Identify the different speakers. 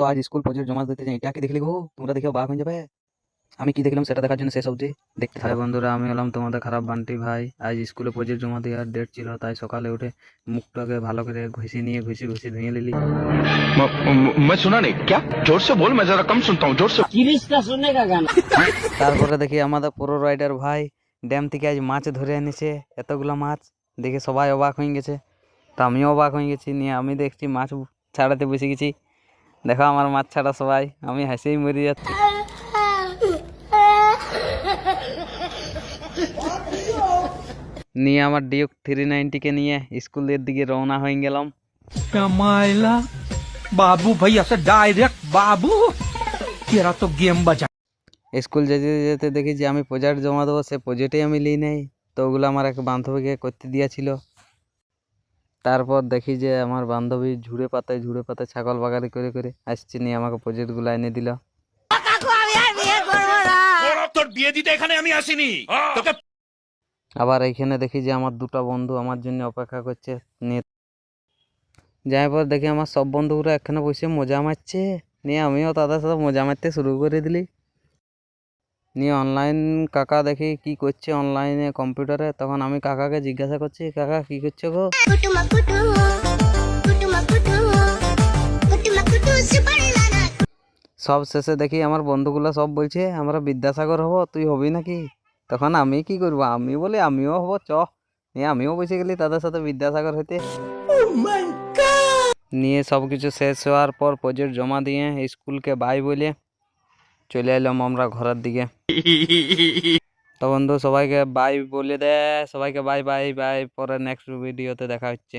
Speaker 1: তো আজ school project জমা দিতে যাই, এটাকে দেখলে গো তোমরা দেখে অবাক হয়ে যাবে। আমি কি দেখলাম সেটা দেখার জন্য শেষ অবধি দেখতে থাকো। বন্ধুরা, আমি হলাম তোমাদের খারাপ বান্টি ভাই। আজ স্কুলে প্রজেক্ট জমা দেওয়ার ডেট ছিল, তাই সকালে উঠে মুখটাকে ভালো করে ঘষি নিয়ে ঘষি ঘষি ধুয়ে নিলি।
Speaker 2: मैं सुना नहीं क्या? जोर से बोल, मैं जरा कम सुनता हूँ, जोर से।
Speaker 1: তারপরে দেখি আমাদের পুরো রাইডার ভাই ড্যাম থেকে আজ মাছ ধরে এনেছে, এতগুলো মাছ দেখে সবাই অবাক হয়ে গেছে। তো আমিও অবাক হয়ে গেছি, নিয়ে আমি দেখছি মাছ ছাড়াতে বসে গেছি। দেখো আমার মাছ ছাড়া সবাই, আমি হাসিই মরে যাচ্ছি। নিয়ে আমার ডিউক 390 নিয়ে স্কুলের দিকে রওনা হয়ে গেলাম।
Speaker 3: कमाइला बाबू भैया से डायरेक्ट बाबू तेरा तो गेम बजा।
Speaker 1: স্কুল যেতে যেতে দেখি যে আমি প্রজেক্ট জমা দেবো, সে প্রজেক্টেই আমি লিই নাই। তো ওগুলো আমার এক বান্ধবীকে করতে দিয়েছিল। তারপর দেখি যে আমার বান্ধবী ঝুড়ে পাতায় ছাগল বাগারি করে করে আসছে, নিয়ে আমাকে প্রজেক্টগুলো এনে দিল।
Speaker 2: তোর বিয়ে দিতে এখানে আমি আসিনি। তোকে
Speaker 1: আবার এইখানে দেখি যে আমার দুটো বন্ধু আমার জন্য অপেক্ষা করছে। নিয়ে যাই পর দেখি আমার সব বন্ধুগুলো এখানে বসে মজা মারছে, নিয়ে আমিও তাদের সাথে মজা মারতে শুরু করে দিলি। নিয়ে অনলাইন কাকা দেখি কি করছে অনলাইনে কম্পিউটারে, তখন আমি কাকাকে জিজ্ঞাসা করছি, কাকা কি করছো গো? সব শেষে দেখি আমার বন্ধুগুলো সব বলছে আমরা বিদ্যাসাগর হব, তুই হবি নাকি? তখন আমি কি করবো, আমি বলি আমিও হব, চ। নিয়ে আমিও বসে গেলি তাদের সাথে বিদ্যাসাগর হইতে। নিয়ে সব কিছু শেষ হওয়ার পর প্রজেক্ট জমা দিয়ে স্কুলকে বাই বলে চলে এলাম আমরা ঘরের দিকে। তো বন্ধু সবাইকে বাই বলে দে, সবাইকে বাই বাই বাই, পরে নেক্সট ভিডিওতে দেখা হচ্ছে।